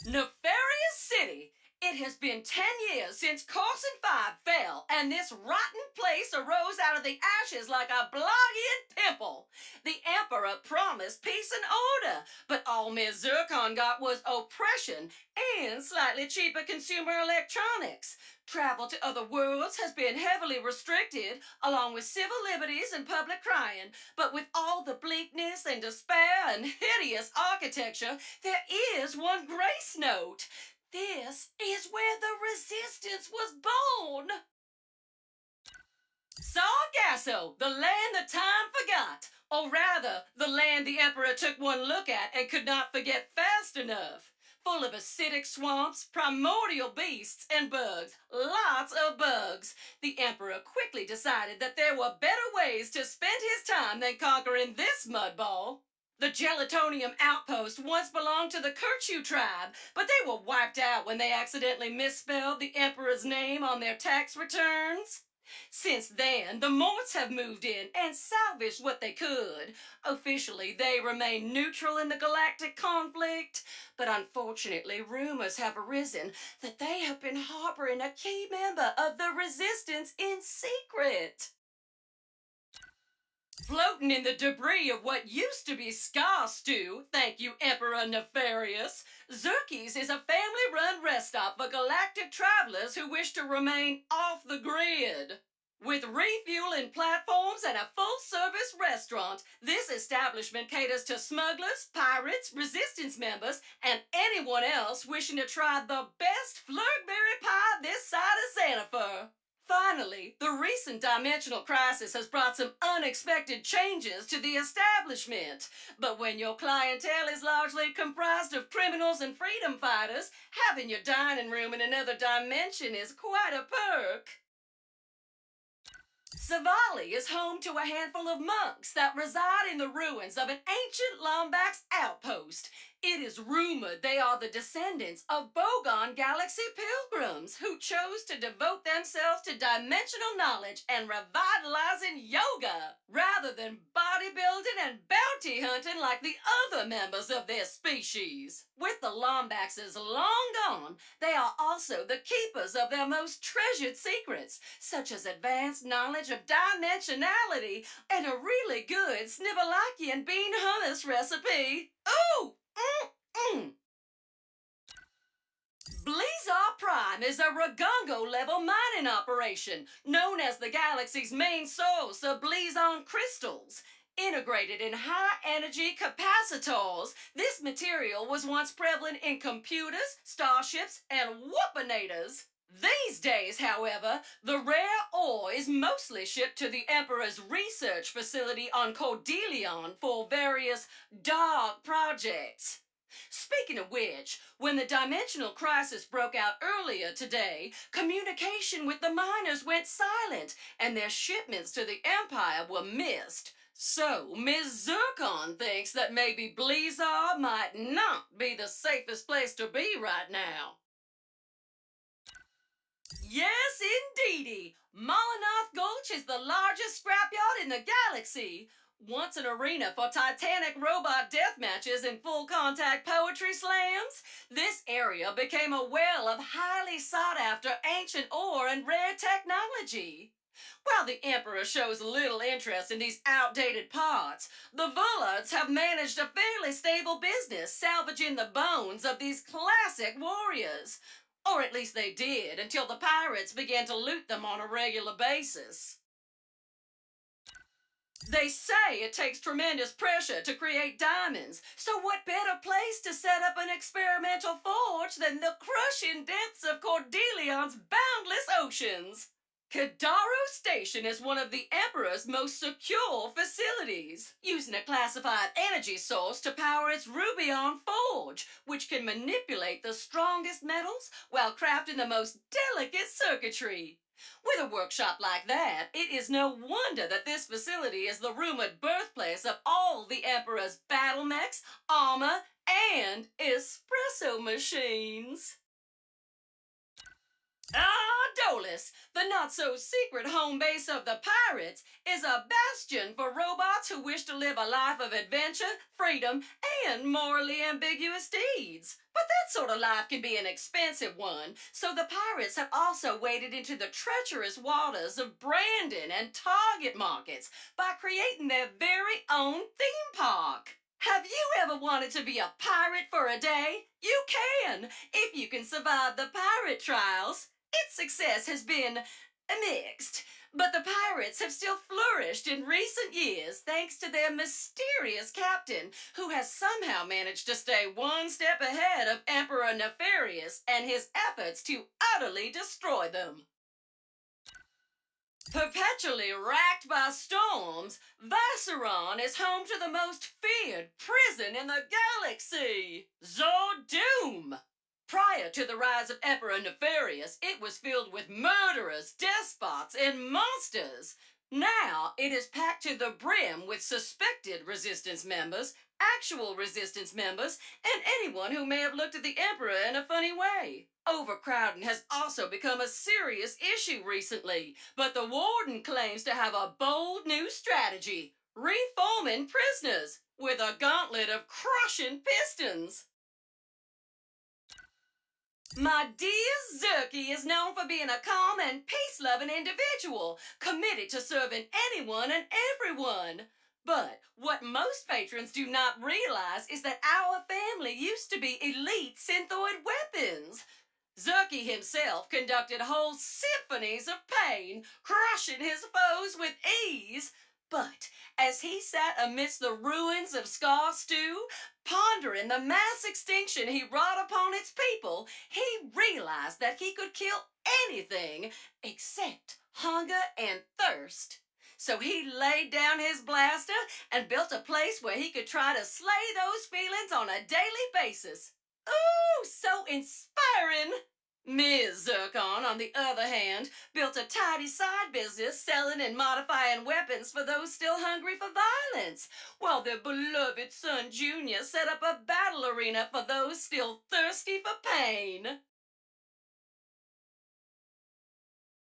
Nefarious City. It has been 10 years since Carson 5 fell, and this rotten place arose out of the ashes like a Bloggian pimple. The Emperor promised peace and order, but all Ms. Zircon got was oppression and slightly cheaper consumer electronics. Travel to other worlds has been heavily restricted, along with civil liberties and public crying. But with all the bleakness and despair and hideous architecture, there is one grace note. This is where the resistance was born. Sargasso, the land the time forgot. Or rather, the land the Emperor took one look at and could not forget fast enough. Full of acidic swamps, primordial beasts, and bugs. Lots of bugs. The Emperor quickly decided that there were better ways to spend his time than conquering this mudball. The Gelatonium outpost once belonged to the Kirchu tribe, but they were wiped out when they accidentally misspelled the Emperor's name on their tax returns. Since then, the Morts have moved in and salvaged what they could. Officially, they remain neutral in the galactic conflict, but unfortunately, rumors have arisen that they have been harboring a key member of the Resistance in secret. Floating in the debris of what used to be Scar Stew, thank you, Emperor Nefarious, Zerkie's is a family-run rest stop for galactic travelers who wish to remain off the grid. With refueling platforms and a full-service restaurant, this establishment caters to smugglers, pirates, resistance members, and anyone else wishing to try the best flurgberry pie this side of Santa Fe. Finally, the recent dimensional crisis has brought some unexpected changes to the establishment. But when your clientele is largely comprised of criminals and freedom fighters, having your dining room in another dimension is quite a perk. Savali is home to a handful of monks that reside in the ruins of an ancient Lombax outpost. It is rumored they are the descendants of Bogon Galaxy pilgrims who chose to devote themselves to dimensional knowledge and revitalizing yoga rather than bodybuilding and bounty hunting like the other members of their species. With the Lombaxes long gone, they are also the keepers of their most treasured secrets, such as advanced knowledge of dimensionality and a really good Snivelakian bean hummus recipe. Ooh! Blizar Prime is a Ragongo-level mining operation known as the galaxy's main source of Blizon crystals. Integrated in high-energy capacitors, this material was once prevalent in computers, starships, and whoopinators. These days, however, the rare ore is mostly shipped to the Emperor's research facility on Cordelion for various dark projects. Speaking of which, when the dimensional crisis broke out earlier today, communication with the miners went silent, and their shipments to the Empire were missed. So, Ms. Zircon thinks that maybe Blizar might not be the safest place to be right now. Yes, indeedy! Molinoth Gulch is the largest scrapyard in the galaxy. Once an arena for titanic robot death matches and full-contact poetry slams, this area became a well of highly sought-after ancient ore and rare technology. While the Emperor shows little interest in these outdated parts, the Vullards have managed a fairly stable business salvaging the bones of these classic warriors. Or at least they did, until the pirates began to loot them on a regular basis. They say it takes tremendous pressure to create diamonds, so what better place to set up an experimental forge than the crushing depths of Cordelion's boundless oceans? Kadaro Station is one of the Emperor's most secure facilities, using a classified energy source to power its Rubion forge, which can manipulate the strongest metals while crafting the most delicate circuitry. With a workshop like that, it is no wonder that this facility is the rumored birthplace of all the Emperor's battle mechs, armor, and espresso machines. Dolus, the not-so-secret home base of the pirates, is a bastion for robots who wish to live a life of adventure, freedom, and morally ambiguous deeds. But sort of life can be an expensive one, so the pirates have also waded into the treacherous waters of Brandon and Target markets by creating their very own theme park. Have you ever wanted to be a pirate for a day? You can, if you can survive the pirate trials. Its success has been mixed, but the pirates have still flourished in recent years thanks to their mysterious captain, who has somehow managed to stay one step ahead of Emperor Nefarious and his efforts to utterly destroy them. Perpetually racked by storms, Vacheron is home to the most feared prison in the galaxy, Zordoom. Prior to the rise of Emperor Nefarious, it was filled with murderers, despots, and monsters. Now, it is packed to the brim with suspected resistance members, actual resistance members, and anyone who may have looked at the Emperor in a funny way. Overcrowding has also become a serious issue recently, but the Warden claims to have a bold new strategy: reforming prisoners with a gauntlet of crushing pistons. My dear Zerky is known for being a calm and peace-loving individual, committed to serving anyone and everyone. But what most patrons do not realize is that our family used to be elite synthoid weapons. Zerky himself conducted whole symphonies of pain, crushing his foes with ease. But as he sat amidst the ruins of Scar Stew, pondering the mass extinction he wrought upon its people, he realized that he could kill anything except hunger and thirst. So he laid down his blaster and built a place where he could try to slay those feelings on a daily basis. Ooh, so inspiring! Ms. Zircon, on the other hand, built a tidy side business selling and modifying weapons for those still hungry for violence, while their beloved son Junior set up a battle arena for those still thirsty for pain.